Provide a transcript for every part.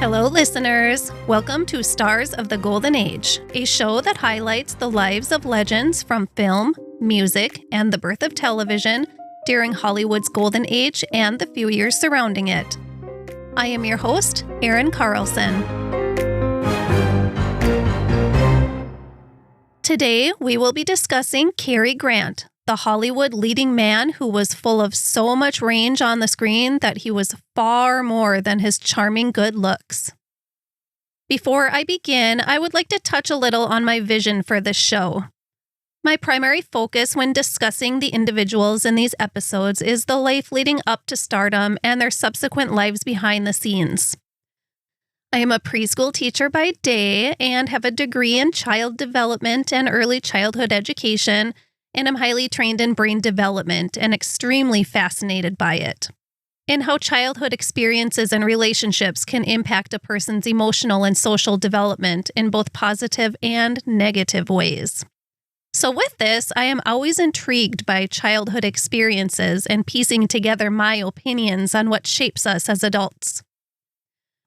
Hello, listeners. Welcome to Stars of the Golden Age, a show that highlights the lives of legends from film, music, and the birth of television during Hollywood's golden age and the few years surrounding it. I am your host, Erin Carlson. Today, we will be discussing Cary Grant, the Hollywood leading man who was full of so much range on the screen that he was far more than his charming good looks. Before I begin, I would like to touch a little on my vision for this show. My primary focus when discussing the individuals in these episodes is the life leading up to stardom and their subsequent lives behind the scenes. I am a preschool teacher by day and have a degree in child development and early childhood education, and am highly trained in brain development and extremely fascinated by it, and how childhood experiences and relationships can impact a person's emotional and social development in both positive and negative ways. So with this, I am always intrigued by childhood experiences and piecing together my opinions on what shapes us as adults.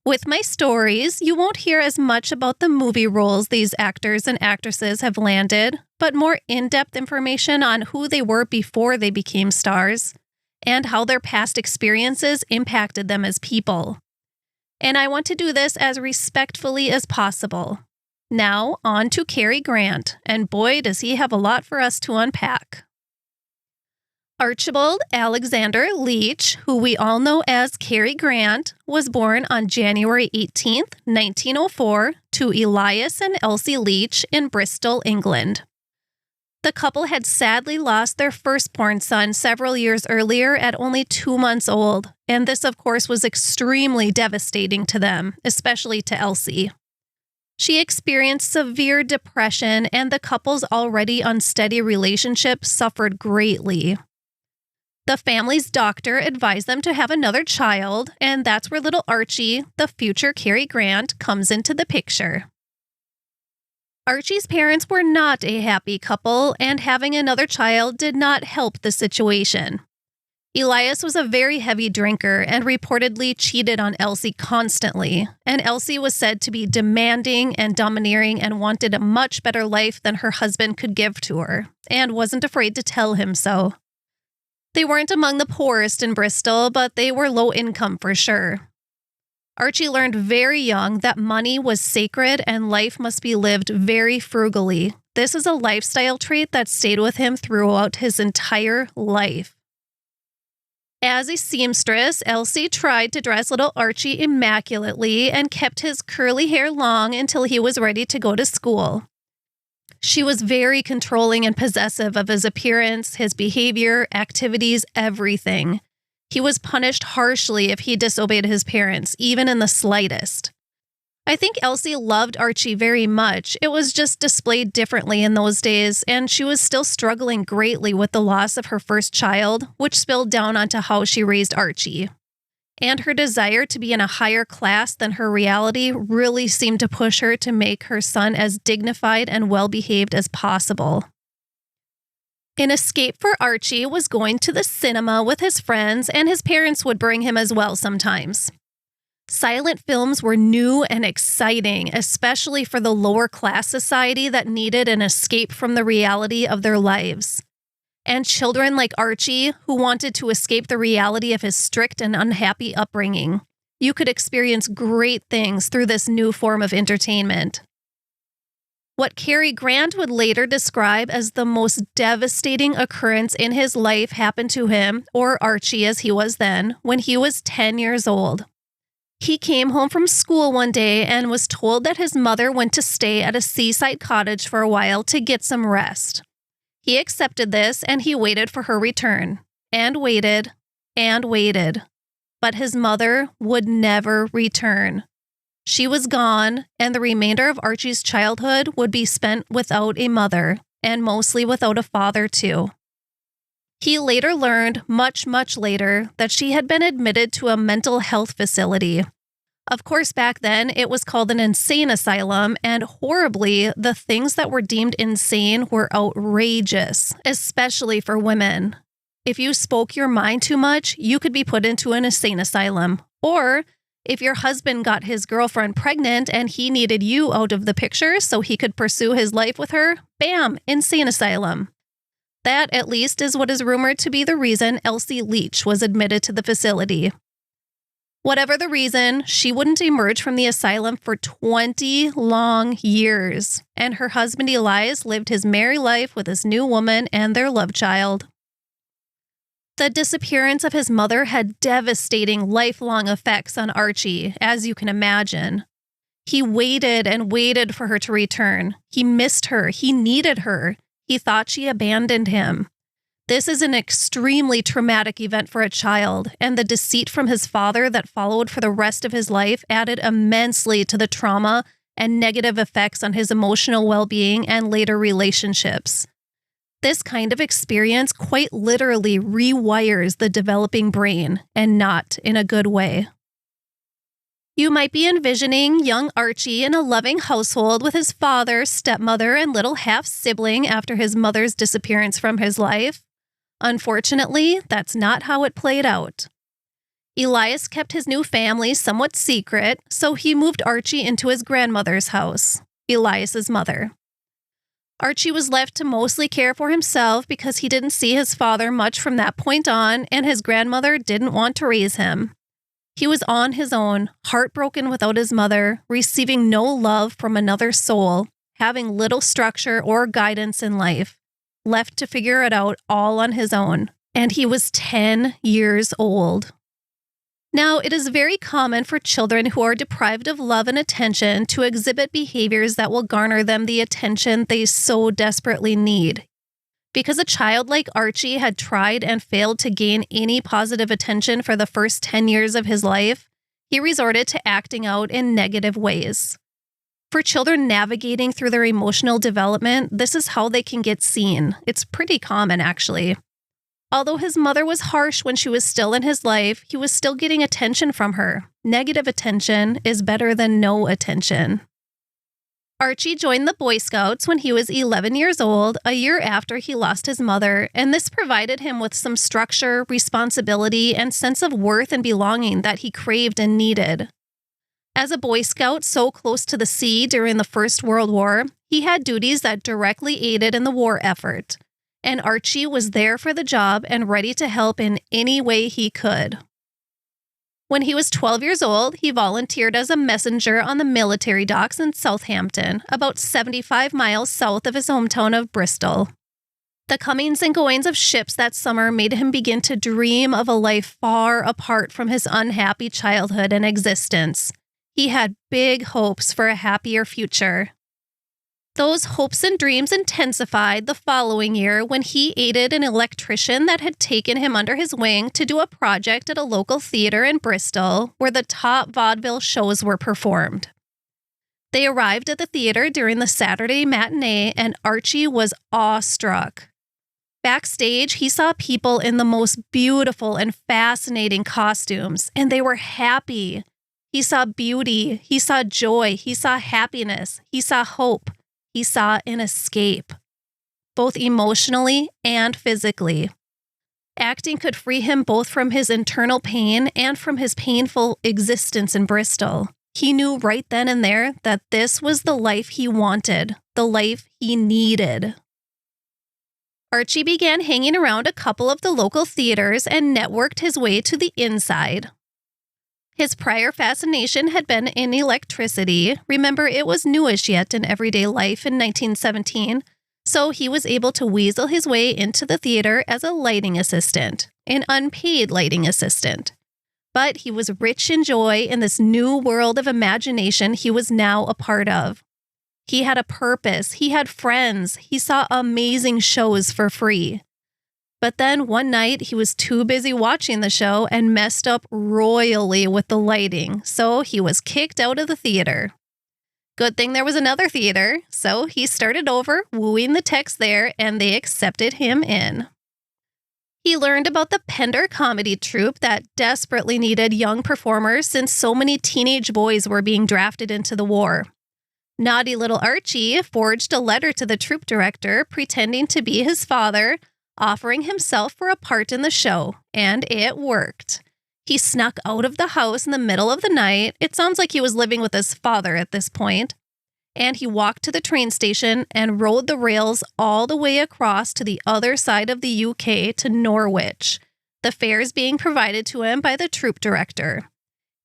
With my stories, you won't hear as much about the movie roles these actors and actresses have landed, but more in-depth information on who they were before they became stars, and how their past experiences impacted them as people. And I want to do this as respectfully as possible. Now, on to Cary Grant, and boy, does he have a lot for us to unpack. Archibald Alexander Leach, who we all know as Cary Grant, was born on January 18, 1904, to Elias and Elsie Leach in Bristol, England. The couple had sadly lost their firstborn son several years earlier at only 2 months old, and this, of course, was extremely devastating to them, especially to Elsie. She experienced severe depression, and the couple's already unsteady relationship suffered greatly. The family's doctor advised them to have another child, and that's where little Archie, the future Cary Grant, comes into the picture. Archie's parents were not a happy couple, and having another child did not help the situation. Elias was a very heavy drinker and reportedly cheated on Elsie constantly, and Elsie was said to be demanding and domineering and wanted a much better life than her husband could give to her, and wasn't afraid to tell him so. They weren't among the poorest in Bristol, but they were low income for sure. Archie learned very young that money was sacred and life must be lived very frugally. This is a lifestyle trait that stayed with him throughout his entire life. As a seamstress, Elsie tried to dress little Archie immaculately and kept his curly hair long until he was ready to go to school. She was very controlling and possessive of his appearance, his behavior, activities, everything. He was punished harshly if he disobeyed his parents, even in the slightest. I think Elsie loved Archie very much. It was just displayed differently in those days, and she was still struggling greatly with the loss of her first child, which spilled down onto how she raised Archie. And her desire to be in a higher class than her reality really seemed to push her to make her son as dignified and well-behaved as possible. An escape for Archie was going to the cinema with his friends, and his parents would bring him as well sometimes. Silent films were new and exciting, especially for the lower class society that needed an escape from the reality of their lives. And children like Archie, who wanted to escape the reality of his strict and unhappy upbringing. You could experience great things through this new form of entertainment. What Cary Grant would later describe as the most devastating occurrence in his life happened to him, or Archie as he was then, when he was 10 years old. He came home from school one day and was told that his mother went to stay at a seaside cottage for a while to get some rest. He accepted this and he waited for her return, and waited, and waited. But his mother would never return. She was gone, and the remainder of Archie's childhood would be spent without a mother, and mostly without a father too. He later learned, much later, that she had been admitted to a mental health facility. Of course, back then, it was called an insane asylum, and horribly, the things that were deemed insane were outrageous, especially for women. If you spoke your mind too much, you could be put into an insane asylum. Or if your husband got his girlfriend pregnant and he needed you out of the picture so he could pursue his life with her, bam, insane asylum. That, at least, is what is rumored to be the reason Elsie Leach was admitted to the facility. Whatever the reason, she wouldn't emerge from the asylum for 20 long years, and her husband Elias lived his merry life with his new woman and their love child. The disappearance of his mother had devastating lifelong effects on Archie, as you can imagine. He waited and waited for her to return. He missed her. He needed her. He thought she abandoned him. This is an extremely traumatic event for a child, and the deceit from his father that followed for the rest of his life added immensely to the trauma and negative effects on his emotional well-being and later relationships. This kind of experience quite literally rewires the developing brain, and not in a good way. You might be envisioning young Archie in a loving household with his father, stepmother, and little half-sibling after his mother's disappearance from his life. Unfortunately, that's not how it played out. Elias kept his new family somewhat secret, so he moved Archie into his grandmother's house, Elias's mother. Archie was left to mostly care for himself because he didn't see his father much from that point on, and his grandmother didn't want to raise him. He was on his own, heartbroken without his mother, receiving no love from another soul, having little structure or guidance in life, left to figure it out all on his own. And he was 10 years old. Now, it is very common for children who are deprived of love and attention to exhibit behaviors that will garner them the attention they so desperately need. Because a child like Archie had tried and failed to gain any positive attention for the first 10 years of his life, he resorted to acting out in negative ways. For children navigating through their emotional development, this is how they can get seen. It's pretty common, actually. Although his mother was harsh when she was still in his life, he was still getting attention from her. Negative attention is better than no attention. Archie joined the Boy Scouts when he was 11 years old, a year after he lost his mother, and this provided him with some structure, responsibility, and sense of worth and belonging that he craved and needed. As a Boy Scout so close to the sea during the First World War, he had duties that directly aided in the war effort, and Archie was there for the job and ready to help in any way he could. When he was 12 years old, he volunteered as a messenger on the military docks in Southampton, about 75 miles south of his hometown of Bristol. The comings and goings of ships that summer made him begin to dream of a life far apart from his unhappy childhood and existence. He had big hopes for a happier future. Those hopes and dreams intensified the following year when he aided an electrician that had taken him under his wing to do a project at a local theater in Bristol where the top vaudeville shows were performed. They arrived at the theater during the Saturday matinee, and Archie was awestruck. Backstage, he saw people in the most beautiful and fascinating costumes, and they were happy. He saw beauty, he saw joy, he saw happiness, he saw hope, he saw an escape, both emotionally and physically. Acting could free him both from his internal pain and from his painful existence in Bristol. He knew right then and there that this was the life he wanted, the life he needed. Archie began hanging around a couple of the local theaters and networked his way to the inside. His prior fascination had been in electricity. Remember, it was newish yet in everyday life in 1917, so he was able to weasel his way into the theater as a lighting assistant, an unpaid lighting assistant. But he was rich in joy in this new world of imagination he was now a part of. He had a purpose, he had friends, he saw amazing shows for free. But then one night, he was too busy watching the show and messed up royally with the lighting, so he was kicked out of the theater. Good thing there was another theater, so he started over, wooing the techs there, and they accepted him in. He learned about the Pender comedy troupe that desperately needed young performers since so many teenage boys were being drafted into the war. Naughty little Archie forged a letter to the troupe director pretending to be his father, offering himself for a part in the show, and it worked. He snuck out of the house in the middle of the night. It sounds like he was living with his father at this point. And he walked to the train station and rode the rails all the way across to the other side of the UK to Norwich, the fares being provided to him by the troupe director.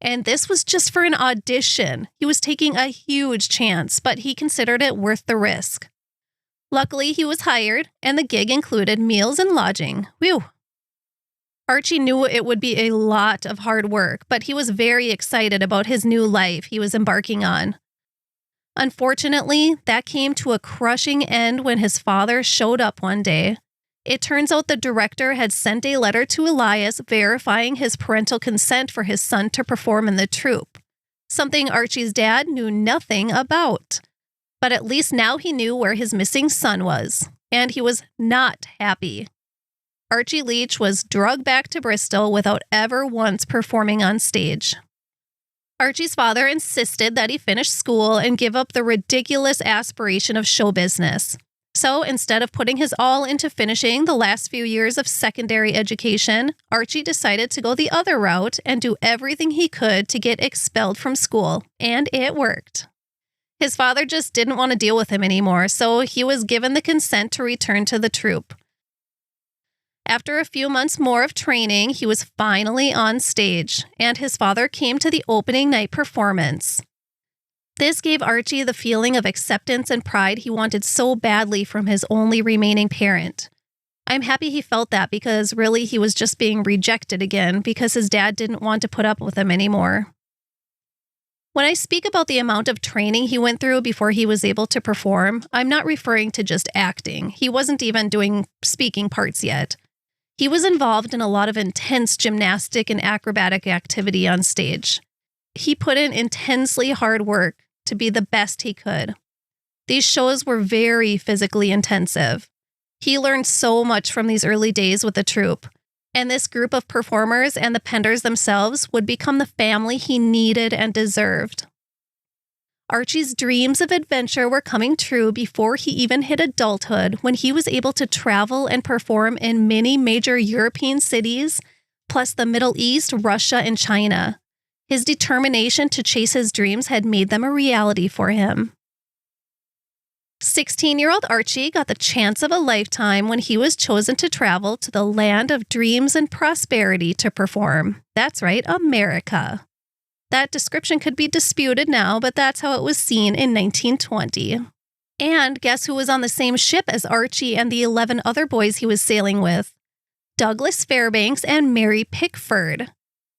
And this was just for an audition. He was taking a huge chance, but he considered it worth the risk. Luckily, he was hired, and the gig included meals and lodging. Whew. Archie knew it would be a lot of hard work, but he was very excited about his new life he was embarking on. Unfortunately, that came to a crushing end when his father showed up one day. It turns out the director had sent a letter to Elias verifying his parental consent for his son to perform in the troupe, something Archie's dad knew nothing about. But at least now he knew where his missing son was, and he was not happy. Archie Leach was drugged back to Bristol without ever once performing on stage. Archie's father insisted that he finish school and give up the ridiculous aspiration of show business. So instead of putting his all into finishing the last few years of secondary education, Archie decided to go the other route and do everything he could to get expelled from school, and it worked. His father just didn't want to deal with him anymore, so he was given the consent to return to the troupe. After a few months more of training, he was finally on stage, and his father came to the opening night performance. This gave Archie the feeling of acceptance and pride he wanted so badly from his only remaining parent. I'm happy he felt that because really he was just being rejected again because his dad didn't want to put up with him anymore. When I speak about the amount of training he went through before he was able to perform, I'm not referring to just acting. He wasn't even doing speaking parts yet. He was involved in a lot of intense gymnastic and acrobatic activity on stage. He put in intensely hard work to be the best he could. These shows were very physically intensive. He learned so much from these early days with the troupe, and this group of performers and the Penders themselves would become the family he needed and deserved. Archie's dreams of adventure were coming true before he even hit adulthood when he was able to travel and perform in many major European cities, plus the Middle East, Russia, and China. His determination to chase his dreams had made them a reality for him. 16-year-old Archie got the chance of a lifetime when he was chosen to travel to the land of dreams and prosperity to perform. That's right, America. That description could be disputed now, but that's how it was seen in 1920. And guess who was on the same ship as Archie and the 11 other boys he was sailing with? Douglas Fairbanks and Mary Pickford.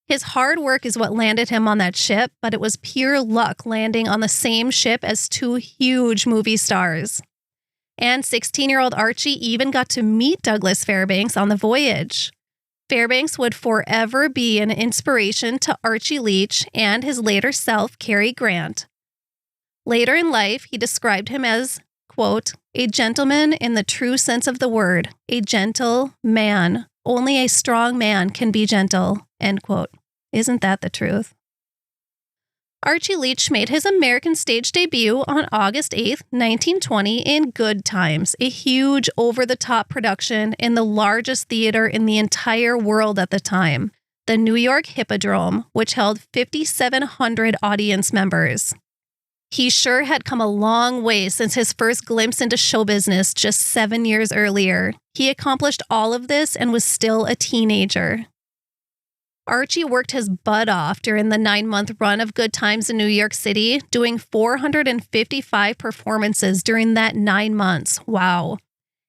His hard work is what landed him on that ship, but it was pure luck landing on the same ship as two huge movie stars. And 16-year-old Archie even got to meet Douglas Fairbanks on the voyage. Fairbanks would forever be an inspiration to Archie Leach and his later self, Cary Grant. Later in life, he described him as, quote, a gentleman in the true sense of the word, a gentle man. Only a strong man can be gentle, end quote. Isn't that the truth? Archie Leach made his American stage debut on August 8, 1920 in Good Times, a huge over-the-top production in the largest theater in the entire world at the time, the New York Hippodrome, which held 5,700 audience members. He sure had come a long way since his first glimpse into show business just 7 years earlier. He accomplished all of this and was still a teenager. Archie worked his butt off during the 9-month run of Good Times in New York City, doing 455 performances during that 9 months. Wow.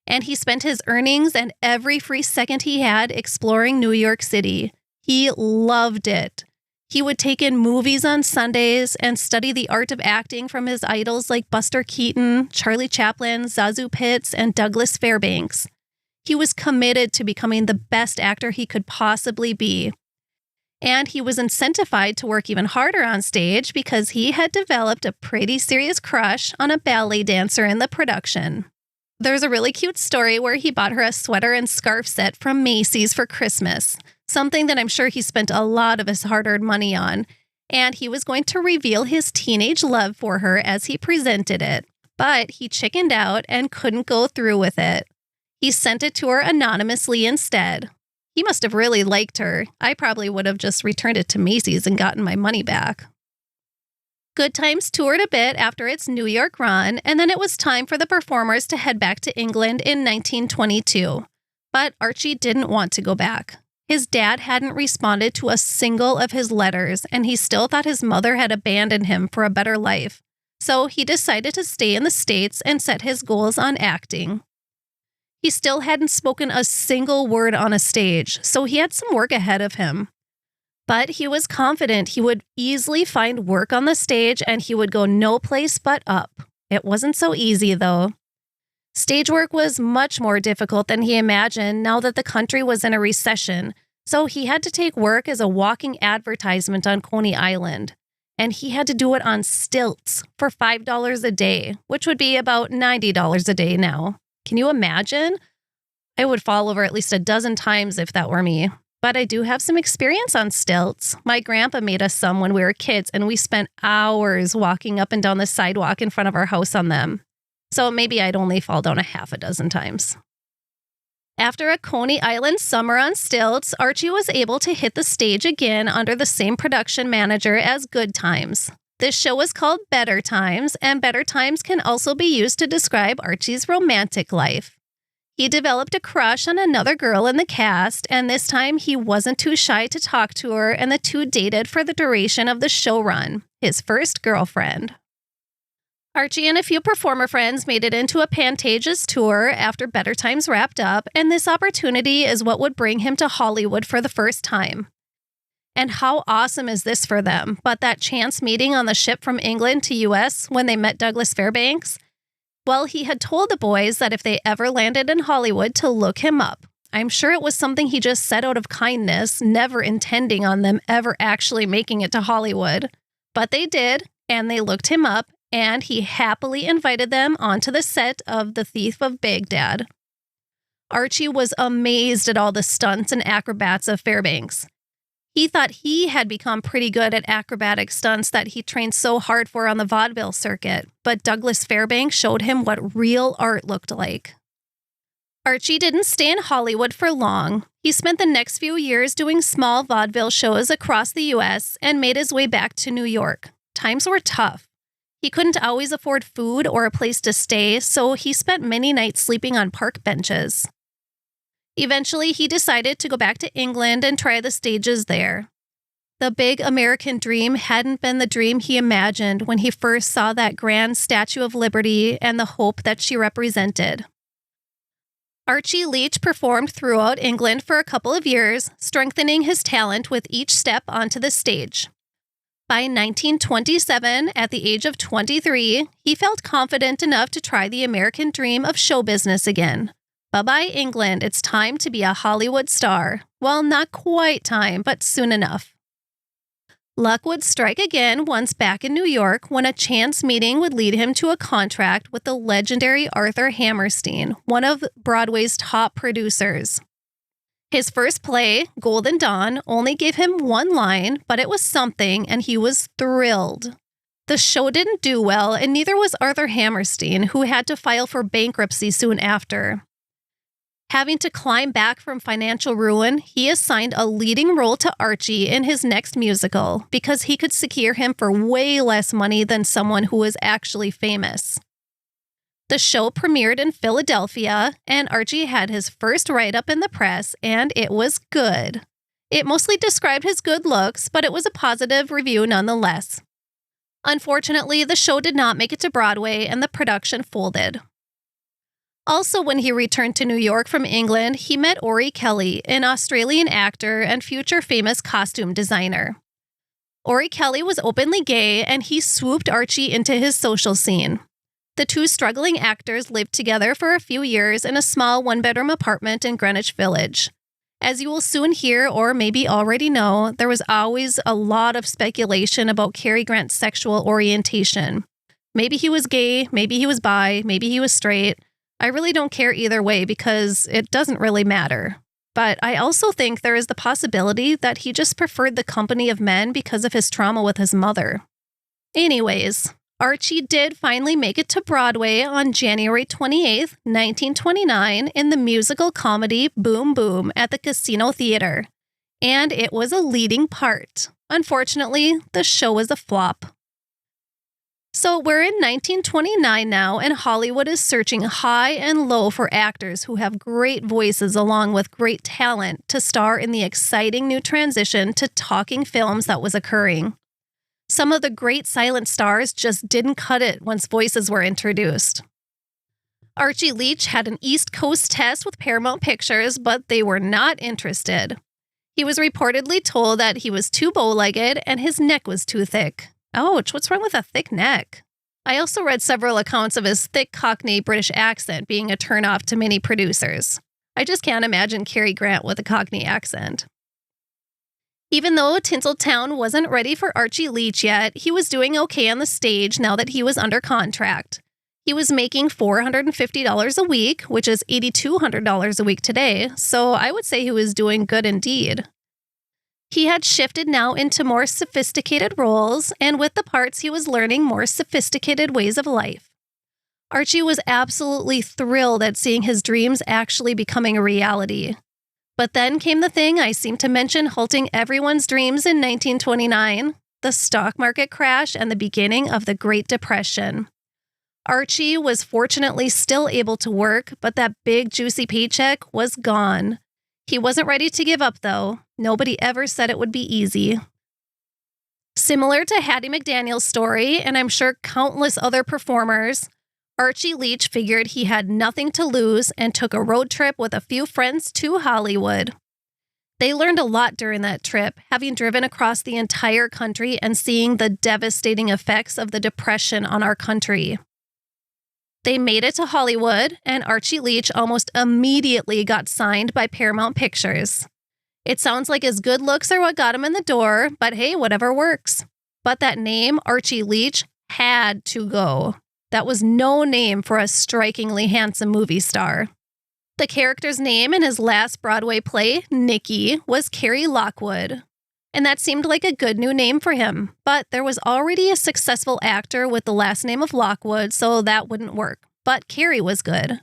And he spent his earnings and every free second he had exploring New York City. He loved it. He would take in movies on Sundays and study the art of acting from his idols like Buster Keaton, Charlie Chaplin, Zazu Pitts, and Douglas Fairbanks. He was committed to becoming the best actor he could possibly be. And he was incentivized to work even harder on stage because he had developed a pretty serious crush on a ballet dancer in the production. There's a really cute story where he bought her a sweater and scarf set from Macy's for Christmas, something that I'm sure he spent a lot of his hard-earned money on, and he was going to reveal his teenage love for her as he presented it, but he chickened out and couldn't go through with it. He sent it to her anonymously instead. He must have really liked her. I probably would have just returned it to Macy's and gotten my money back. Good Times toured a bit after its New York run, and then it was time for the performers to head back to England in 1922. But Archie didn't want to go back. His dad hadn't responded to a single of his letters, and he still thought his mother had abandoned him for a better life. So he decided to stay in the States and set his goals on acting. He still hadn't spoken a single word on a stage, so he had some work ahead of him. But he was confident he would easily find work on the stage and he would go no place but up. It wasn't so easy, though. Stage work was much more difficult than he imagined now that the country was in a recession, so he had to take work as a walking advertisement on Coney Island. And he had to do it on stilts for $5 a day, which would be about $90 a day now. Can you imagine? I would fall over at least a dozen times if that were me. But I do have some experience on stilts. My grandpa made us some when we were kids, and we spent hours walking up and down the sidewalk in front of our house on them. So maybe I'd only fall down a half a dozen times. After a Coney Island summer on stilts, Archie was able to hit the stage again under the same production manager as Good Times. This show was called Better Times, and Better Times can also be used to describe Archie's romantic life. He developed a crush on another girl in the cast, and this time he wasn't too shy to talk to her, and the two dated for the duration of the show run, his first girlfriend. Archie and a few performer friends made it into a Pantages tour after Better Times wrapped up, and this opportunity is what would bring him to Hollywood for the first time. And how awesome is this for them? But that chance meeting on the ship from England to US when they met Douglas Fairbanks? Well, he had told the boys that if they ever landed in Hollywood to look him up. I'm sure it was something he just said out of kindness, never intending on them ever actually making it to Hollywood. But they did, and they looked him up, and he happily invited them onto the set of The Thief of Baghdad. Archie was amazed at all the stunts and acrobats of Fairbanks. He thought he had become pretty good at acrobatic stunts that he trained so hard for on the vaudeville circuit, but Douglas Fairbanks showed him what real art looked like. Archie didn't stay in Hollywood for long. He spent the next few years doing small vaudeville shows across the U.S. and made his way back to New York. Times were tough. He couldn't always afford food or a place to stay, so he spent many nights sleeping on park benches. Eventually, he decided to go back to England and try the stages there. The big American dream hadn't been the dream he imagined when he first saw that grand Statue of Liberty and the hope that she represented. Archie Leach performed throughout England for a couple of years, strengthening his talent with each step onto the stage. By 1927, at the age of 23, he felt confident enough to try the American dream of show business again. Bye-bye, England. It's time to be a Hollywood star. Well, not quite time, but soon enough. Luck would strike again once back in New York when a chance meeting would lead him to a contract with the legendary Arthur Hammerstein, one of Broadway's top producers. His first play, Golden Dawn, only gave him one line, but it was something, and he was thrilled. The show didn't do well, and neither was Arthur Hammerstein, who had to file for bankruptcy soon after. Having to climb back from financial ruin, he assigned a leading role to Archie in his next musical because he could secure him for way less money than someone who was actually famous. The show premiered in Philadelphia, and Archie had his first write-up in the press, and it was good. It mostly described his good looks, but it was a positive review nonetheless. Unfortunately, the show did not make it to Broadway, and the production folded. Also, when he returned to New York from England, he met Ori Kelly, an Australian actor and future famous costume designer. Ori Kelly was openly gay, and he swooped Archie into his social scene. The two struggling actors lived together for a few years in a small one-bedroom apartment in Greenwich Village. As you will soon hear, or maybe already know, there was always a lot of speculation about Cary Grant's sexual orientation. Maybe he was gay, maybe he was bi, maybe he was straight. I really don't care either way because it doesn't really matter. But I also think there is the possibility that he just preferred the company of men because of his trauma with his mother. Anyways, Archie did finally make it to Broadway on January 28th, 1929 in the musical comedy Boom Boom at the Casino Theater, and it was a leading part. Unfortunately, the show was a flop. So we're in 1929 now, and Hollywood is searching high and low for actors who have great voices along with great talent to star in the exciting new transition to talking films that was occurring. Some of the great silent stars just didn't cut it once voices were introduced. Archie Leach had an East Coast test with Paramount Pictures, but they were not interested. He was reportedly told that he was too bow-legged and his neck was too thick. Ouch, what's wrong with a thick neck? I also read several accounts of his thick Cockney British accent being a turnoff to many producers. I just can't imagine Cary Grant with a Cockney accent. Even though Tinseltown wasn't ready for Archie Leach yet, he was doing okay on the stage now that he was under contract. He was making $450 a week, which is $8,200 a week today, so I would say he was doing good indeed. He had shifted now into more sophisticated roles, and with the parts he was learning more sophisticated ways of life. Archie was absolutely thrilled at seeing his dreams actually becoming a reality. But then came the thing I seem to mention halting everyone's dreams in 1929, the stock market crash and the beginning of the Great Depression. Archie was fortunately still able to work, but that big juicy paycheck was gone. He wasn't ready to give up though. Nobody ever said it would be easy. Similar to Hattie McDaniel's story, and I'm sure countless other performers, Archie Leach figured he had nothing to lose and took a road trip with a few friends to Hollywood. They learned a lot during that trip, having driven across the entire country and seeing the devastating effects of the Depression on our country. They made it to Hollywood, and Archie Leach almost immediately got signed by Paramount Pictures. It sounds like his good looks are what got him in the door, but hey, whatever works. But that name, Archie Leach, had to go. That was no name for a strikingly handsome movie star. The character's name in his last Broadway play, Nicky, was Cary Lockwood. And that seemed like a good new name for him, but there was already a successful actor with the last name of Lockwood, so that wouldn't work. But Cary was good.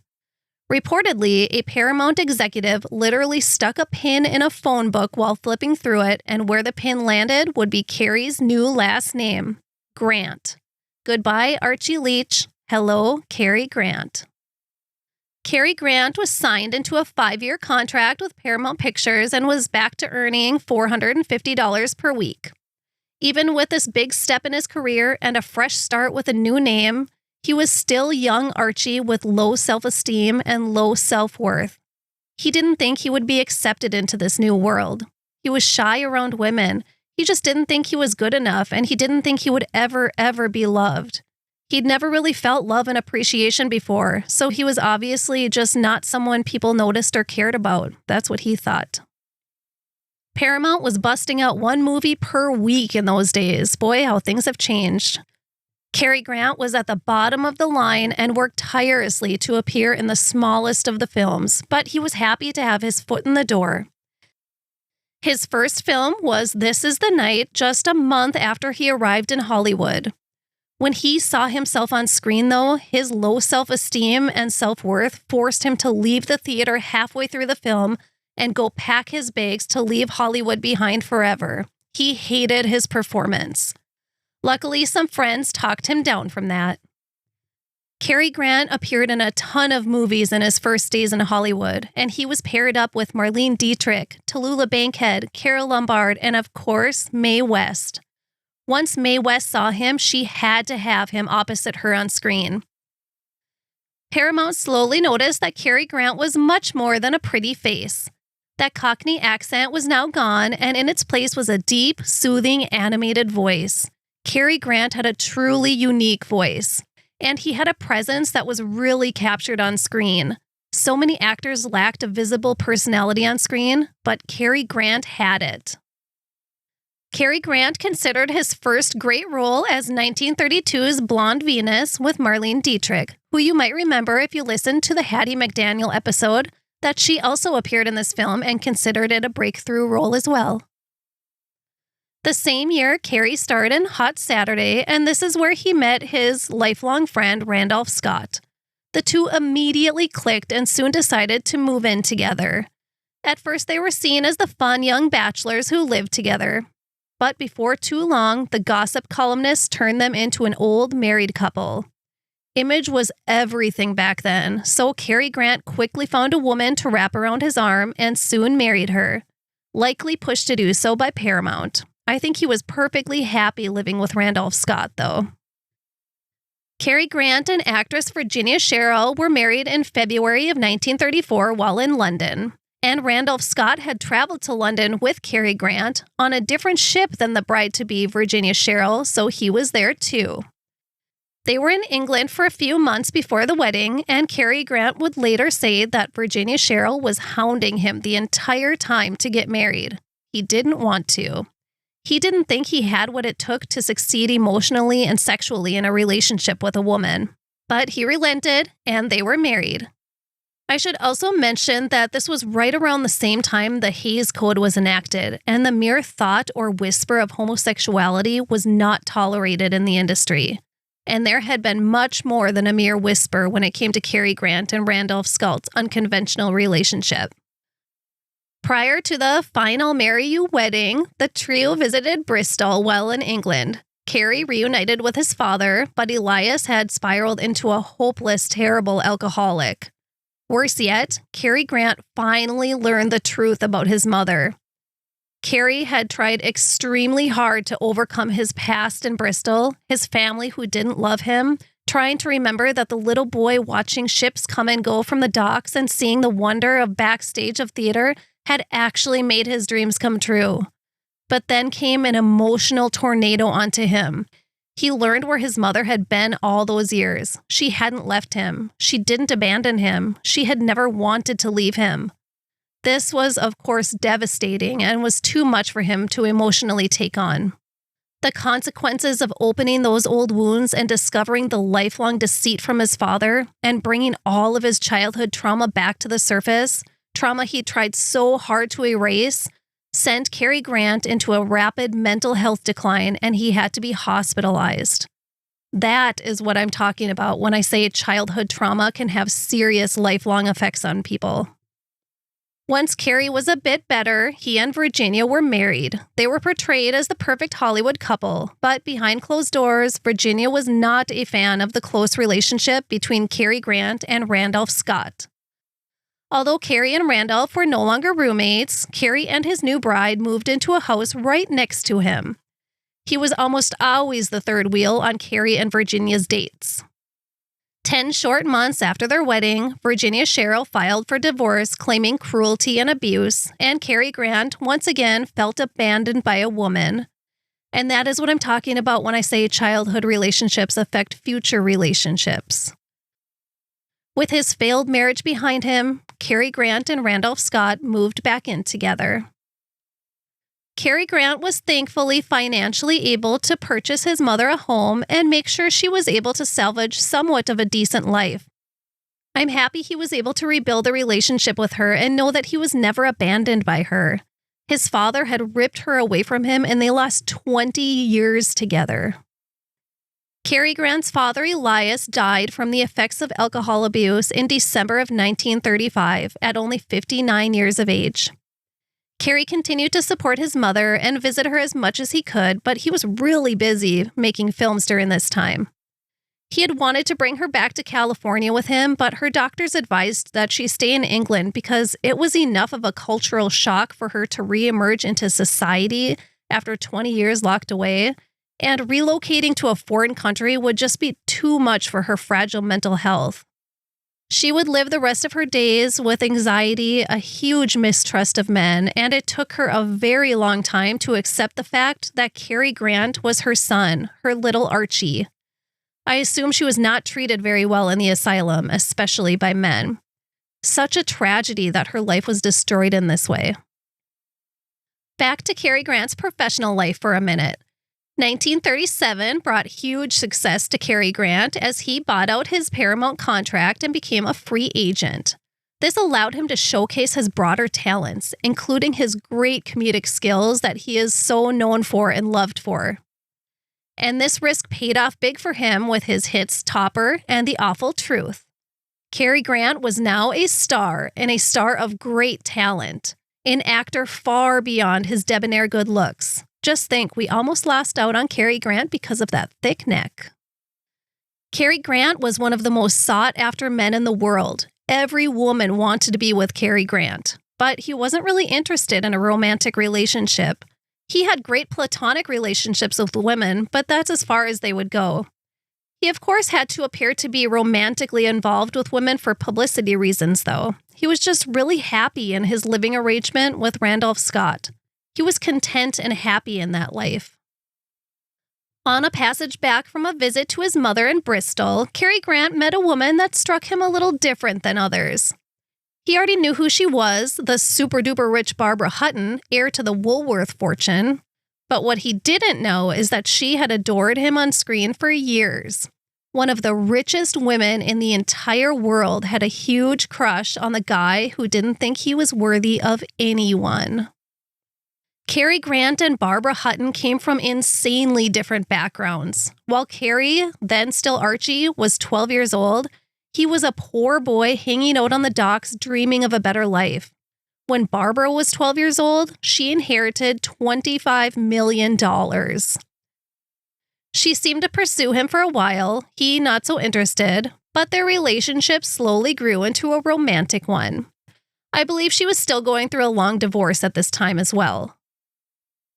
Reportedly, a Paramount executive literally stuck a pin in a phone book while flipping through it, and where the pin landed would be Cary's new last name, Grant. Goodbye, Archie Leach. Hello, Cary Grant. Cary Grant was signed into a 5-year contract with Paramount Pictures and was back to earning $450 per week. Even with this big step in his career and a fresh start with a new name, he was still young Archie with low self-esteem and low self-worth. He didn't think he would be accepted into this new world. He was shy around women. He just didn't think he was good enough, and he didn't think he would ever be loved. He'd never really felt love and appreciation before, so he was obviously just not someone people noticed or cared about. That's what he thought. Paramount was busting out one movie per week in those days. Boy, how things have changed. Cary Grant was at the bottom of the line and worked tirelessly to appear in the smallest of the films, but he was happy to have his foot in the door. His first film was This Is the Night, just a month after he arrived in Hollywood. When he saw himself on screen, though, his low self-esteem and self-worth forced him to leave the theater halfway through the film and go pack his bags to leave Hollywood behind forever. He hated his performance. Luckily, some friends talked him down from that. Cary Grant appeared in a ton of movies in his first days in Hollywood, and he was paired up with Marlene Dietrich, Tallulah Bankhead, Carole Lombard, and of course, Mae West. Once Mae West saw him, she had to have him opposite her on screen. Paramount slowly noticed that Cary Grant was much more than a pretty face. That Cockney accent was now gone, and in its place was a deep, soothing, animated voice. Cary Grant had a truly unique voice. And he had a presence that was really captured on screen. So many actors lacked a visible personality on screen, but Cary Grant had it. Cary Grant considered his first great role as 1932's Blonde Venus with Marlene Dietrich, who you might remember if you listened to the Hattie McDaniel episode, that she also appeared in this film and considered it a breakthrough role as well. The same year, Cary starred in Hot Saturday, and this is where he met his lifelong friend, Randolph Scott. The two immediately clicked and soon decided to move in together. At first, they were seen as the fun young bachelors who lived together. But before too long, the gossip columnists turned them into an old married couple. Image was everything back then, so Cary Grant quickly found a woman to wrap around his arm and soon married her, likely pushed to do so by Paramount. I think he was perfectly happy living with Randolph Scott, though. Cary Grant and actress Virginia Sherrill were married in February of 1934 while in London, and Randolph Scott had traveled to London with Cary Grant on a different ship than the bride-to-be Virginia Sherrill, so he was there too. They were in England for a few months before the wedding, and Cary Grant would later say that Virginia Sherrill was hounding him the entire time to get married. He didn't want to. He didn't think he had what it took to succeed emotionally and sexually in a relationship with a woman. But he relented, and they were married. I should also mention that this was right around the same time the Hays Code was enacted, and the mere thought or whisper of homosexuality was not tolerated in the industry. And there had been much more than a mere whisper when it came to Cary Grant and Randolph Scott's unconventional relationship. Prior to the final Marry You wedding, the trio visited Bristol while in England. Cary reunited with his father, but Elias had spiraled into a hopeless, terrible alcoholic. Worse yet, Cary Grant finally learned the truth about his mother. Cary had tried extremely hard to overcome his past in Bristol, his family who didn't love him, trying to remember that the little boy watching ships come and go from the docks and seeing the wonder of backstage of theater had actually made his dreams come true. But then came an emotional tornado onto him. He learned where his mother had been all those years. She hadn't left him. She didn't abandon him. She had never wanted to leave him. This was, of course, devastating and was too much for him to emotionally take on. The consequences of opening those old wounds and discovering the lifelong deceit from his father and bringing all of his childhood trauma back to the surface, trauma he tried so hard to erase, sent Cary Grant into a rapid mental health decline, and he had to be hospitalized. That is what I'm talking about when I say childhood trauma can have serious lifelong effects on people. Once Cary was a bit better, he and Virginia were married. They were portrayed as the perfect Hollywood couple, but behind closed doors, Virginia was not a fan of the close relationship between Cary Grant and Randolph Scott. Although Cary and Randolph were no longer roommates, Cary and his new bride moved into a house right next to him. He was almost always the third wheel on Cary and Virginia's dates. 10 short months after their wedding, Virginia Sherrill filed for divorce, claiming cruelty and abuse, and Cary Grant once again felt abandoned by a woman. And that is what I'm talking about when I say childhood relationships affect future relationships. With his failed marriage behind him, Cary Grant and Randolph Scott moved back in together. Cary Grant was thankfully financially able to purchase his mother a home and make sure she was able to salvage somewhat of a decent life. I'm happy he was able to rebuild a relationship with her and know that he was never abandoned by her. His father had ripped her away from him and they lost 20 years together. Cary Grant's father, Elias, died from the effects of alcohol abuse in December of 1935 at only 59 years of age. Cary continued to support his mother and visit her as much as he could, but he was really busy making films during this time. He had wanted to bring her back to California with him, but her doctors advised that she stay in England because it was enough of a cultural shock for her to reemerge into society after 20 years locked away, and relocating to a foreign country would just be too much for her fragile mental health. She would live the rest of her days with anxiety, a huge mistrust of men, and it took her a very long time to accept the fact that Cary Grant was her son, her little Archie. I assume she was not treated very well in the asylum, especially by men. Such a tragedy that her life was destroyed in this way. Back to Cary Grant's professional life for a minute. 1937 brought huge success to Cary Grant as he bought out his Paramount contract and became a free agent. This allowed him to showcase his broader talents, including his great comedic skills that he is so known for and loved for. And this risk paid off big for him with his hits Topper and The Awful Truth. Cary Grant was now a star, and a star of great talent, an actor far beyond his debonair good looks. Just think, we almost lost out on Cary Grant because of that thick neck. Cary Grant was one of the most sought-after men in the world. Every woman wanted to be with Cary Grant, but he wasn't really interested in a romantic relationship. He had great platonic relationships with women, but that's as far as they would go. He, of course, had to appear to be romantically involved with women for publicity reasons, though. He was just really happy in his living arrangement with Randolph Scott. He was content and happy in that life. On a passage back from a visit to his mother in Bristol, Cary Grant met a woman that struck him a little different than others. He already knew who she was, the super-duper rich Barbara Hutton, heir to the Woolworth fortune. But what he didn't know is that she had adored him on screen for years. One of the richest women in the entire world had a huge crush on the guy who didn't think he was worthy of anyone. Cary Grant and Barbara Hutton came from insanely different backgrounds. While Cary, then still Archie, was 12 years old, he was a poor boy hanging out on the docks dreaming of a better life. When Barbara was 12 years old, she inherited $25 million. She seemed to pursue him for a while, he not so interested, but their relationship slowly grew into a romantic one. I believe she was still going through a long divorce at this time as well.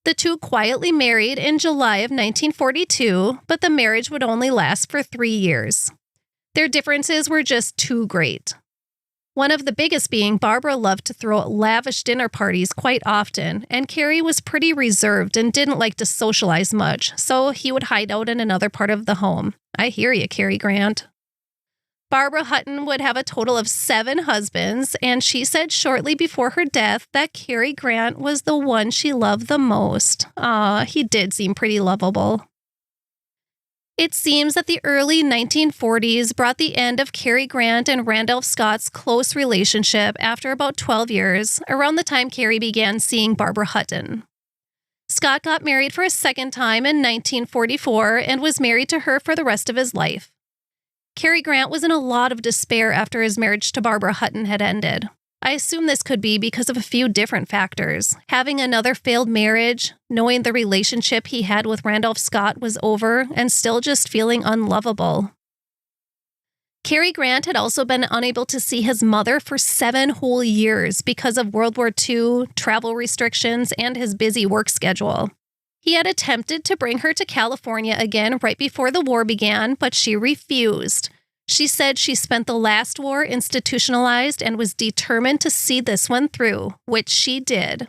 The two quietly married in July of 1942, but the marriage would only last for 3 years. Their differences were just too great. One of the biggest being Barbara loved to throw lavish dinner parties quite often, and Cary was pretty reserved and didn't like to socialize much, so he would hide out in another part of the home. I hear you, Cary Grant. Barbara Hutton would have a total of 7 husbands, and she said shortly before her death that Cary Grant was the one she loved the most. He did seem pretty lovable. It seems that the early 1940s brought the end of Cary Grant and Randolph Scott's close relationship after about 12 years, around the time Cary began seeing Barbara Hutton. Scott got married for a second time in 1944 and was married to her for the rest of his life. Cary Grant was in a lot of despair after his marriage to Barbara Hutton had ended. I assume this could be because of a few different factors. Having another failed marriage, knowing the relationship he had with Randolph Scott was over, and still just feeling unlovable. Cary Grant had also been unable to see his mother for 7 whole years because of World War II, travel restrictions, and his busy work schedule. He had attempted to bring her to California again right before the war began, but she refused. She said she spent the last war institutionalized and was determined to see this one through, which she did.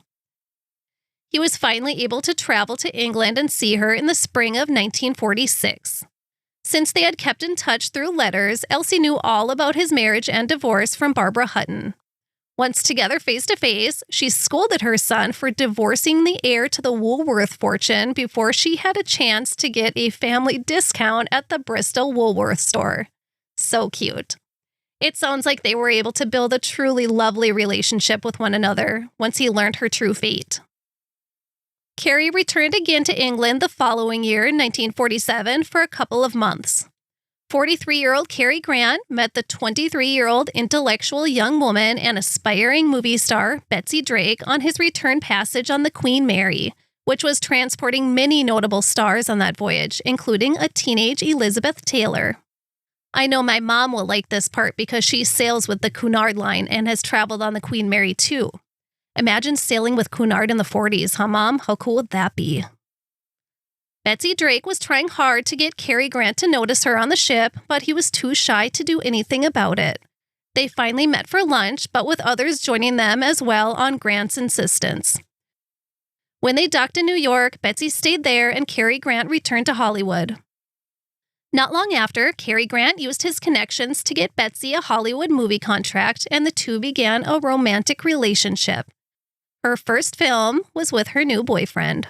He was finally able to travel to England and see her in the spring of 1946. Since they had kept in touch through letters, Elsie knew all about his marriage and divorce from Barbara Hutton. Once together face-to-face, she scolded her son for divorcing the heir to the Woolworth fortune before she had a chance to get a family discount at the Bristol Woolworth store. So cute. It sounds like they were able to build a truly lovely relationship with one another once he learned her true fate. Cary returned again to England the following year, 1947, for a couple of months. 43-year-old Cary Grant met the 23-year-old intellectual young woman and aspiring movie star Betsy Drake on his return passage on the Queen Mary, which was transporting many notable stars on that voyage, including a teenage Elizabeth Taylor. I know my mom will like this part because she sails with the Cunard line and has traveled on the Queen Mary too. Imagine sailing with Cunard in the 40s, huh, Mom? How cool would that be? Betsy Drake was trying hard to get Cary Grant to notice her on the ship, but he was too shy to do anything about it. They finally met for lunch, but with others joining them as well on Grant's insistence. When they docked in New York, Betsy stayed there and Cary Grant returned to Hollywood. Not long after, Cary Grant used his connections to get Betsy a Hollywood movie contract, and the two began a romantic relationship. Her first film was with her new boyfriend.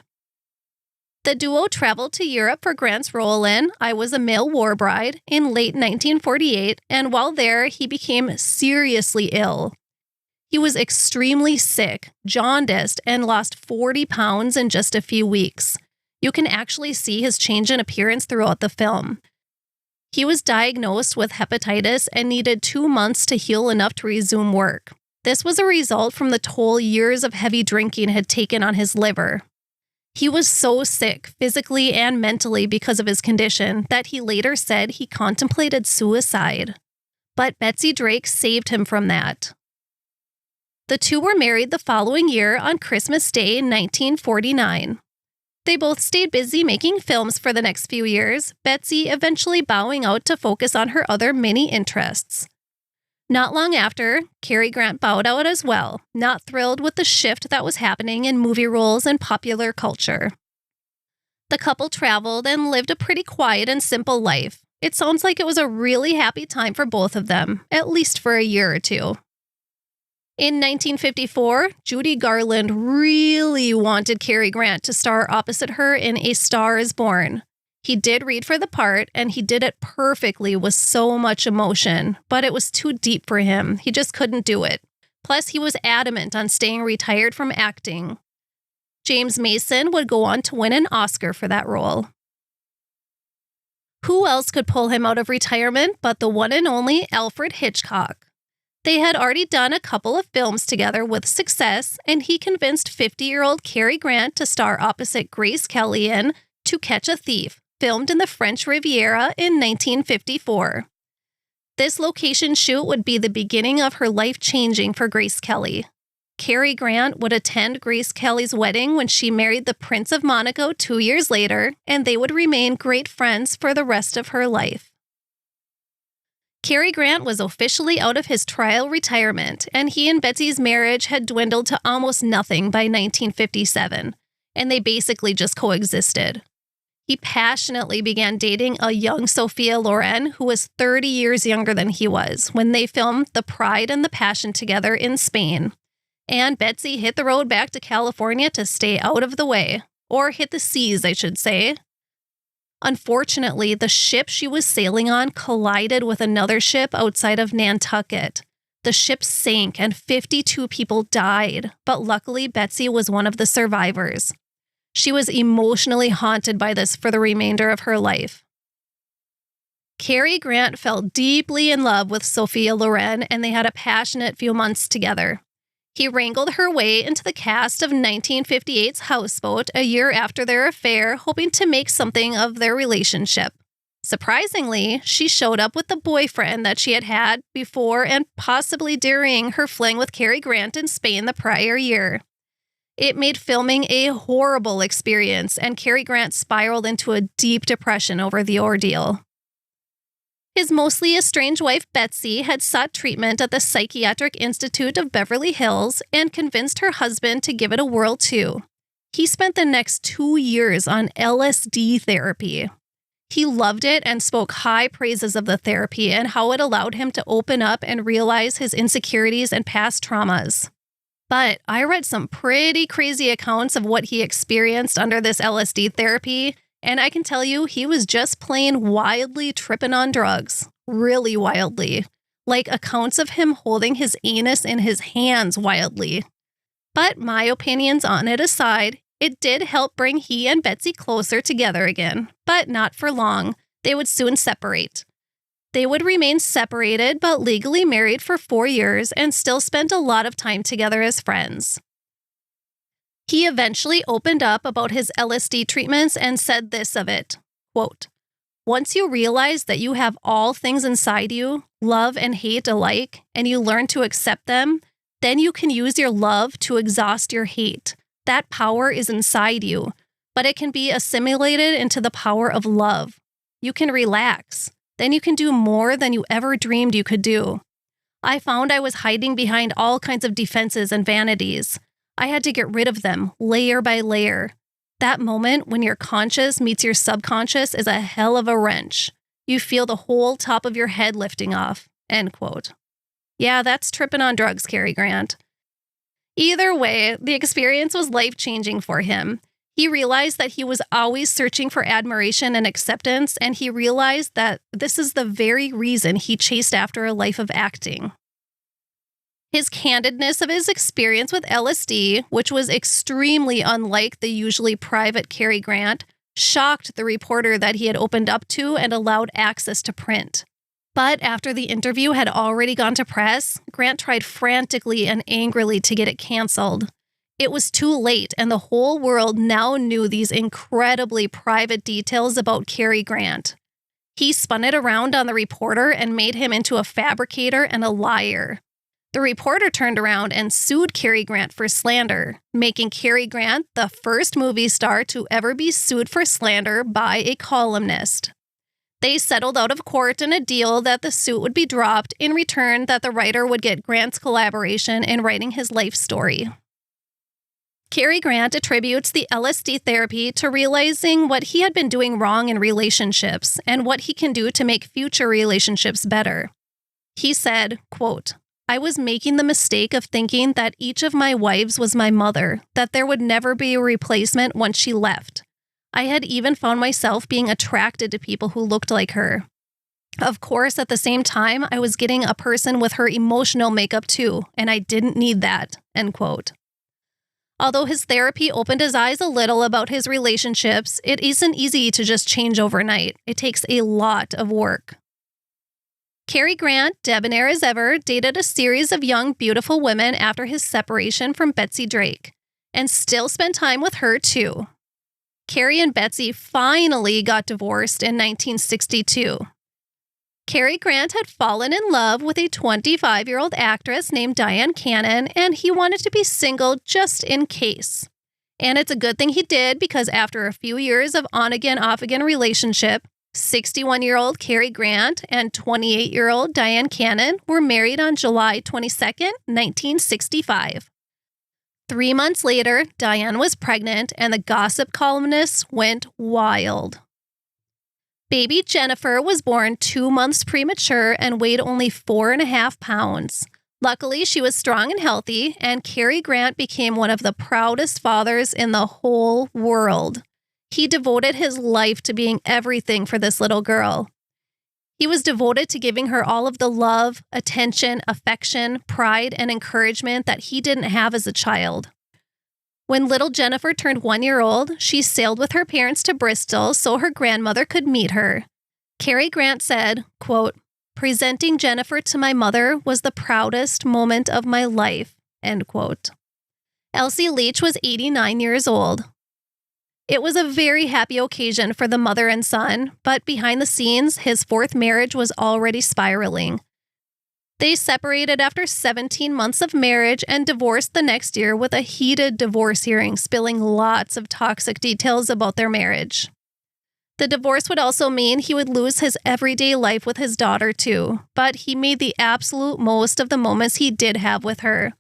The duo traveled to Europe for Grant's role in I Was a Male War Bride in late 1948, and while there, he became seriously ill. He was extremely sick, jaundiced, and lost 40 pounds in just a few weeks. You can actually see his change in appearance throughout the film. He was diagnosed with hepatitis and needed 2 months to heal enough to resume work. This was a result from the toll years of heavy drinking had taken on his liver. He was so sick, physically and mentally, because of his condition, that he later said he contemplated suicide. But Betsy Drake saved him from that. The two were married the following year on Christmas Day, 1949. They both stayed busy making films for the next few years, Betsy eventually bowing out to focus on her other many interests. Not long after, Cary Grant bowed out as well, not thrilled with the shift that was happening in movie roles and popular culture. The couple traveled and lived a pretty quiet and simple life. It sounds like it was a really happy time for both of them, at least for a year or two. In 1954, Judy Garland really wanted Cary Grant to star opposite her in A Star is Born. He did read for the part, and he did it perfectly with so much emotion, but it was too deep for him. He just couldn't do it. Plus, he was adamant on staying retired from acting. James Mason would go on to win an Oscar for that role. Who else could pull him out of retirement but the one and only Alfred Hitchcock? They had already done a couple of films together with success, and he convinced 50-year-old Cary Grant to star opposite Grace Kelly in To Catch a Thief, filmed in the French Riviera in 1954. This location shoot would be the beginning of her life changing for Grace Kelly. Cary Grant would attend Grace Kelly's wedding when she married the Prince of Monaco 2 years later, and they would remain great friends for the rest of her life. Cary Grant was officially out of his trial retirement, and he and Betsy's marriage had dwindled to almost nothing by 1957, and they basically just coexisted. He passionately began dating a young Sophia Loren, who was 30 years younger than he was, when they filmed The Pride and the Passion together in Spain. And Betsy hit the road back to California to stay out of the way. Or hit the seas, I should say. Unfortunately, the ship she was sailing on collided with another ship outside of Nantucket. The ship sank and 52 people died, but luckily Betsy was one of the survivors. She was emotionally haunted by this for the remainder of her life. Cary Grant fell deeply in love with Sophia Loren, and they had a passionate few months together. He wrangled her way into the cast of 1958's Houseboat a year after their affair, hoping to make something of their relationship. Surprisingly, she showed up with the boyfriend that she had had before and possibly during her fling with Cary Grant in Spain the prior year. It made filming a horrible experience, and Cary Grant spiraled into a deep depression over the ordeal. His mostly estranged wife, Betsy, had sought treatment at the Psychiatric Institute of Beverly Hills and convinced her husband to give it a whirl too. He spent the next 2 years on LSD therapy. He loved it and spoke high praises of the therapy and how it allowed him to open up and realize his insecurities and past traumas. But I read some pretty crazy accounts of what he experienced under this LSD therapy, and I can tell you he was just plain wildly tripping on drugs. Really wildly. Like accounts of him holding his anus in his hands wildly. But my opinions on it aside, it did help bring he and Betsy closer together again, but not for long. They would soon separate. They would remain separated but legally married for 4 years and still spent a lot of time together as friends. He eventually opened up about his LSD treatments and said this of it, quote, "Once you realize that you have all things inside you, love and hate alike, and you learn to accept them, then you can use your love to exhaust your hate. That power is inside you, but it can be assimilated into the power of love. You can relax. Then you can do more than you ever dreamed you could do. I found I was hiding behind all kinds of defenses and vanities. I had to get rid of them, layer by layer. That moment when your conscious meets your subconscious is a hell of a wrench. You feel the whole top of your head lifting off." End quote. Yeah, that's tripping on drugs, Cary Grant. Either way, the experience was life-changing for him. He realized that he was always searching for admiration and acceptance, and he realized that this is the very reason he chased after a life of acting. His candidness of his experience with LSD, which was extremely unlike the usually private Cary Grant, shocked the reporter that he had opened up to and allowed access to print. But after the interview had already gone to press, Grant tried frantically and angrily to get it canceled. It was too late, and the whole world now knew these incredibly private details about Cary Grant. He spun it around on the reporter and made him into a fabricator and a liar. The reporter turned around and sued Cary Grant for slander, making Cary Grant the first movie star to ever be sued for slander by a columnist. They settled out of court in a deal that the suit would be dropped, in return that the writer would get Grant's collaboration in writing his life story. Cary Grant attributes the LSD therapy to realizing what he had been doing wrong in relationships and what he can do to make future relationships better. He said, quote, "I was making the mistake of thinking that each of my wives was my mother, that there would never be a replacement once she left. I had even found myself being attracted to people who looked like her. Of course, at the same time, I was getting a person with her emotional makeup too, and I didn't need that," end quote. Although his therapy opened his eyes a little about his relationships, it isn't easy to just change overnight. It takes a lot of work. Cary Grant, debonair as ever, dated a series of young, beautiful women after his separation from Betsy Drake, and still spent time with her too. Cary and Betsy finally got divorced in 1962. Cary Grant had fallen in love with a 25-year-old actress named Diane Cannon, and he wanted to be single just in case. And it's a good thing he did, because after a few years of on-again, off-again relationship, 61-year-old Cary Grant and 28-year-old Diane Cannon were married on July 22nd, 1965. 3 months later, Diane was pregnant, and the gossip columnists went wild. Baby Jennifer was born 2 months premature and weighed only 4.5 pounds. Luckily, she was strong and healthy, and Cary Grant became one of the proudest fathers in the whole world. He devoted his life to being everything for this little girl. He was devoted to giving her all of the love, attention, affection, pride, and encouragement that he didn't have as a child. When little Jennifer turned 1 year old, she sailed with her parents to Bristol so her grandmother could meet her. Cary Grant said, quote, "Presenting Jennifer to my mother was the proudest moment of my life," end quote. Elsie Leach was 89 years old. It was a very happy occasion for the mother and son, but behind the scenes, his fourth marriage was already spiraling. They separated after 17 months of marriage and divorced the next year with a heated divorce hearing, spilling lots of toxic details about their marriage. The divorce would also mean he would lose his everyday life with his daughter too, but he made the absolute most of the moments he did have with her.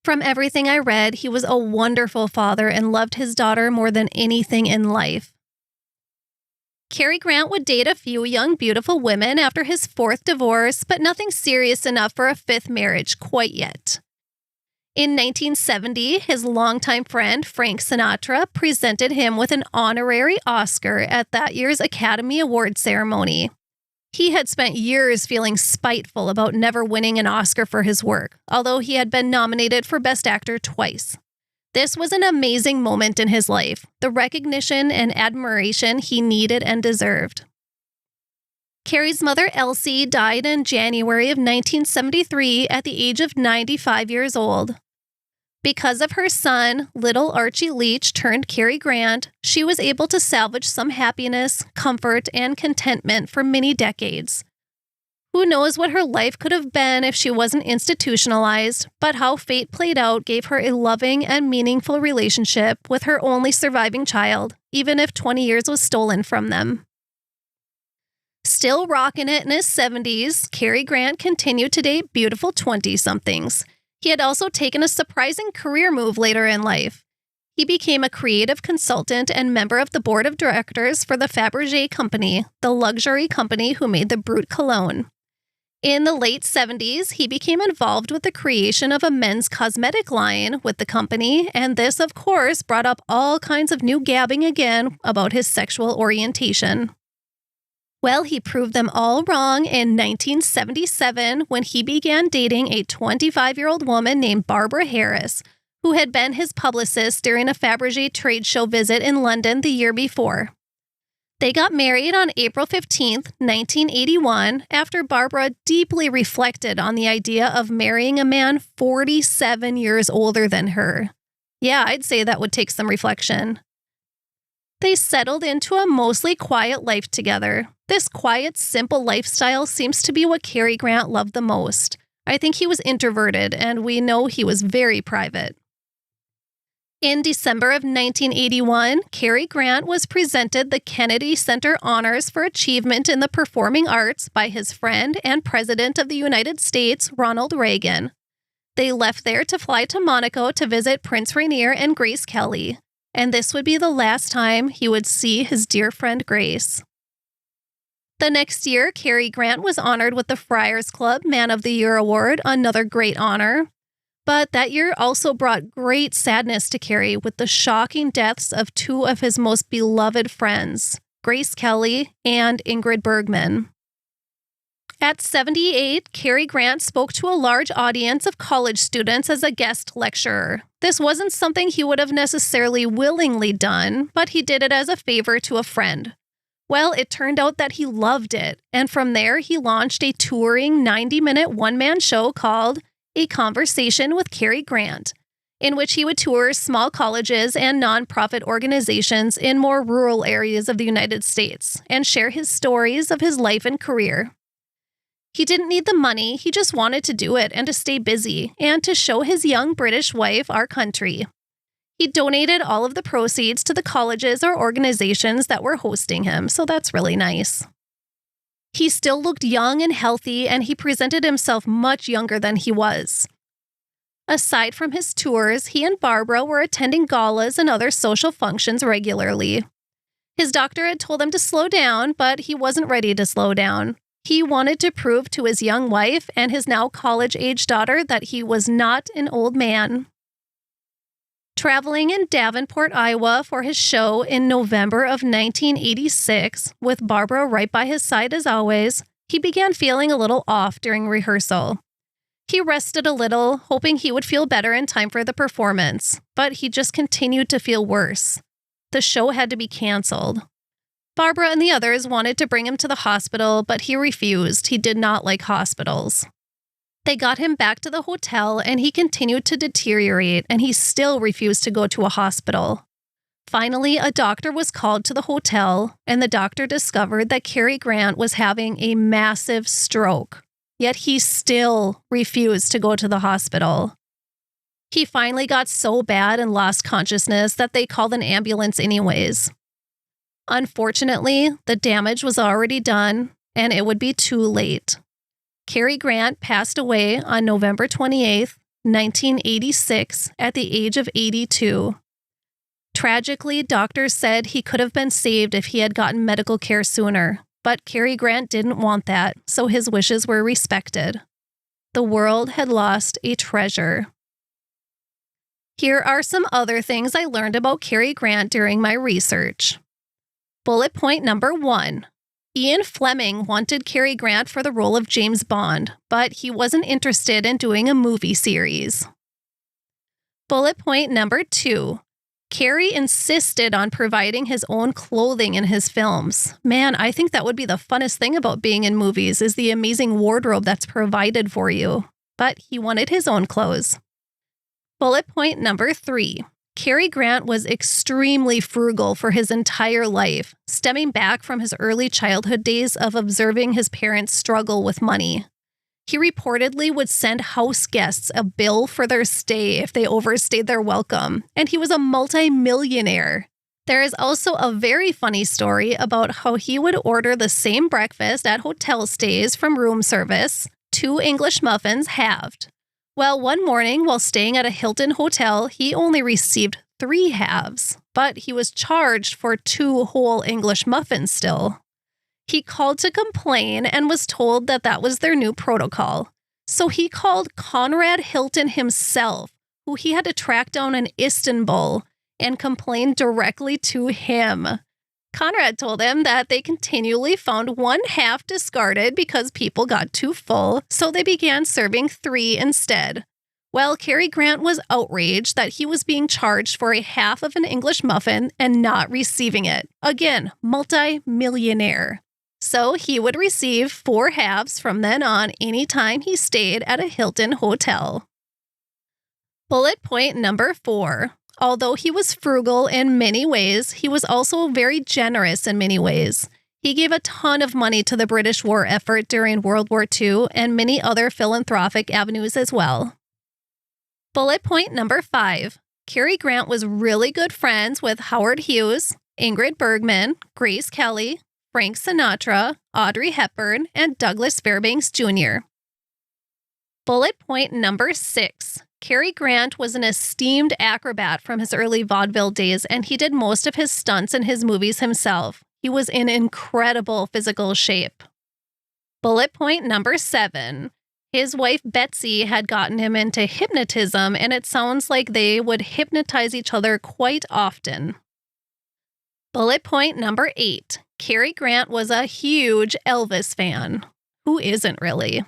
From everything I read, he was a wonderful father and loved his daughter more than anything in life. Cary Grant would date a few young, beautiful women after his fourth divorce, but nothing serious enough for a fifth marriage quite yet. In 1970, his longtime friend Frank Sinatra presented him with an honorary Oscar at that year's Academy Award ceremony. He had spent years feeling spiteful about never winning an Oscar for his work, although he had been nominated for Best Actor twice. This was an amazing moment in his life, the recognition and admiration he needed and deserved. Cary's mother, Elsie, died in January of 1973 at the age of 95 years old. Because of her son, little Archie Leach turned Cary Grant, she was able to salvage some happiness, comfort, and contentment for many decades. Who knows what her life could have been if she wasn't institutionalized, but how fate played out gave her a loving and meaningful relationship with her only surviving child, even if 20 years was stolen from them. Still rocking it in his 70s, Cary Grant continued to date beautiful 20-somethings. He had also taken a surprising career move later in life. He became a creative consultant and member of the board of directors for the Fabergé Company, the luxury company who made the Brut cologne. In the late 70s, he became involved with the creation of a men's cosmetic line with the company, and this, of course, brought up all kinds of new gabbing again about his sexual orientation. Well, he proved them all wrong in 1977 when he began dating a 25-year-old woman named Barbara Harris, who had been his publicist during a Fabergé trade show visit in London the year before. They got married on April 15, 1981, after Barbara deeply reflected on the idea of marrying a man 47 years older than her. Yeah, I'd say that would take some reflection. They settled into a mostly quiet life together. This quiet, simple lifestyle seems to be what Cary Grant loved the most. I think he was introverted, and we know he was very private. In December of 1981, Cary Grant was presented the Kennedy Center Honors for Achievement in the Performing Arts by his friend and President of the United States, Ronald Reagan. They left there to fly to Monaco to visit Prince Rainier and Grace Kelly, and this would be the last time he would see his dear friend Grace. The next year, Cary Grant was honored with the Friars Club Man of the Year Award, another great honor. But that year also brought great sadness to Cary with the shocking deaths of two of his most beloved friends, Grace Kelly and Ingrid Bergman. At 78, Cary Grant spoke to a large audience of college students as a guest lecturer. This wasn't something he would have necessarily willingly done, but he did it as a favor to a friend. Well, it turned out that he loved it, and from there he launched a touring 90-minute one-man show called A Conversation with Cary Grant, in which he would tour small colleges and nonprofit organizations in more rural areas of the United States and share his stories of his life and career. He didn't need the money, he just wanted to do it and to stay busy and to show his young British wife our country. He donated all of the proceeds to the colleges or organizations that were hosting him, so that's really nice. He still looked young and healthy, and he presented himself much younger than he was. Aside from his tours, he and Barbara were attending galas and other social functions regularly. His doctor had told him to slow down, but he wasn't ready to slow down. He wanted to prove to his young wife and his now college-age daughter that he was not an old man. Traveling in Davenport, Iowa for his show in November of 1986, with Barbara right by his side as always, he began feeling a little off during rehearsal. He rested a little, hoping he would feel better in time for the performance, but he just continued to feel worse. The show had to be canceled. Barbara and the others wanted to bring him to the hospital, but he refused. He did not like hospitals. They got him back to the hotel, and he continued to deteriorate, and he still refused to go to a hospital. Finally, a doctor was called to the hotel, and the doctor discovered that Cary Grant was having a massive stroke, yet he still refused to go to the hospital. He finally got so bad and lost consciousness that they called an ambulance anyways. Unfortunately, the damage was already done, and it would be too late. Cary Grant passed away on November 28, 1986, at the age of 82. Tragically, doctors said he could have been saved if he had gotten medical care sooner, but Cary Grant didn't want that, so his wishes were respected. The world had lost a treasure. Here are some other things I learned about Cary Grant during my research. Bullet point number 1. Ian Fleming wanted Cary Grant for the role of James Bond, but he wasn't interested in doing a movie series. Bullet point number 2. Cary insisted on providing his own clothing in his films. Man, I think that would be the funnest thing about being in movies is the amazing wardrobe that's provided for you. But he wanted his own clothes. Bullet point number 3. Cary Grant was extremely frugal for his entire life, stemming back from his early childhood days of observing his parents struggle with money. He reportedly would send house guests a bill for their stay if they overstayed their welcome, and he was a multi-millionaire. There is also a very funny story about how he would order the same breakfast at hotel stays from room service, 2 English muffins halved. Well, one morning while staying at a Hilton hotel, he only received 3 halves, but he was charged for 2 whole English muffins still. He called to complain and was told that that was their new protocol. So he called Conrad Hilton himself, who he had to track down in Istanbul, and complained directly to him. Conrad told him that they continually found one half discarded because people got too full, so they began serving 3 instead. Well, Cary Grant was outraged that he was being charged for a half of an English muffin and not receiving it. Again, multi-millionaire. So he would receive 4 halves from then on anytime he stayed at a Hilton hotel. Bullet point number 4. Although he was frugal in many ways, he was also very generous in many ways. He gave a ton of money to the British war effort during World War II and many other philanthropic avenues as well. Bullet point number 5. Cary Grant was really good friends with Howard Hughes, Ingrid Bergman, Grace Kelly, Frank Sinatra, Audrey Hepburn, and Douglas Fairbanks Jr. Bullet point number 6. Cary Grant was an esteemed acrobat from his early vaudeville days, and he did most of his stunts in his movies himself. He was in incredible physical shape. Bullet point number 7. His wife Betsy had gotten him into hypnotism, and it sounds like they would hypnotize each other quite often. Bullet point number 8. Cary Grant was a huge Elvis fan. Who isn't really?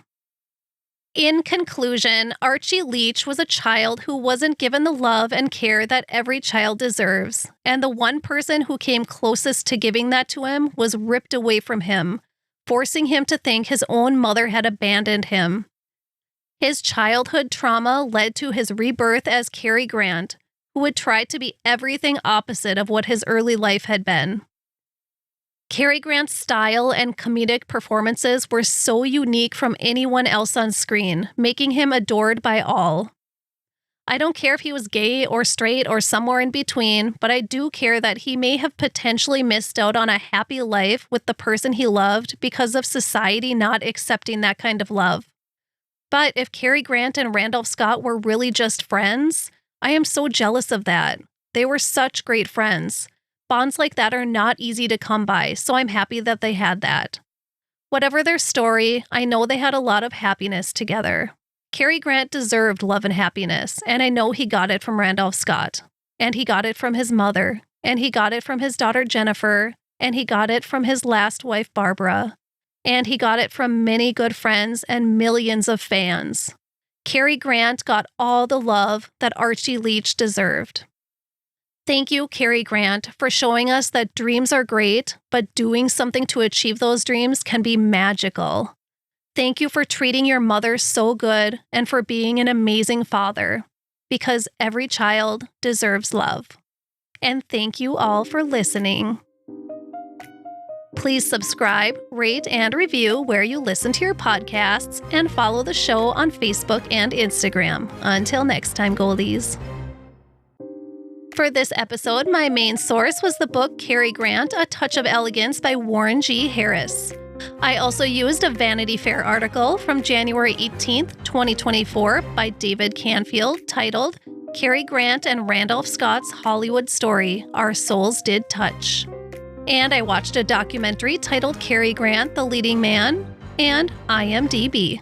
In conclusion, Archie Leach was a child who wasn't given the love and care that every child deserves, and the one person who came closest to giving that to him was ripped away from him, forcing him to think his own mother had abandoned him. His childhood trauma led to his rebirth as Cary Grant, who would try to be everything opposite of what his early life had been. Cary Grant's style and comedic performances were so unique from anyone else on screen, making him adored by all. I don't care if he was gay or straight or somewhere in between, but I do care that he may have potentially missed out on a happy life with the person he loved because of society not accepting that kind of love. But if Cary Grant and Randolph Scott were really just friends, I am so jealous of that. They were such great friends. Bonds like that are not easy to come by, so I'm happy that they had that. Whatever their story, I know they had a lot of happiness together. Cary Grant deserved love and happiness, and I know he got it from Randolph Scott. And he got it from his mother, and he got it from his daughter Jennifer, and he got it from his last wife Barbara. And he got it from many good friends and millions of fans. Cary Grant got all the love that Archie Leach deserved. Thank you, Cary Grant, for showing us that dreams are great, but doing something to achieve those dreams can be magical. Thank you for treating your mother so good and for being an amazing father, because every child deserves love. And thank you all for listening. Please subscribe, rate, and review where you listen to your podcasts, and follow the show on Facebook and Instagram. Until next time, Goldies. For this episode, my main source was the book Cary Grant, A Touch of Elegance by Warren G. Harris. I also used a Vanity Fair article from January 18th, 2024 by David Cranfield titled, Cary Grant and Randolph Scott's Hollywood Story, Our Souls Did Touch. And I watched a documentary titled Cary Grant, the Leading Man, and IMDB.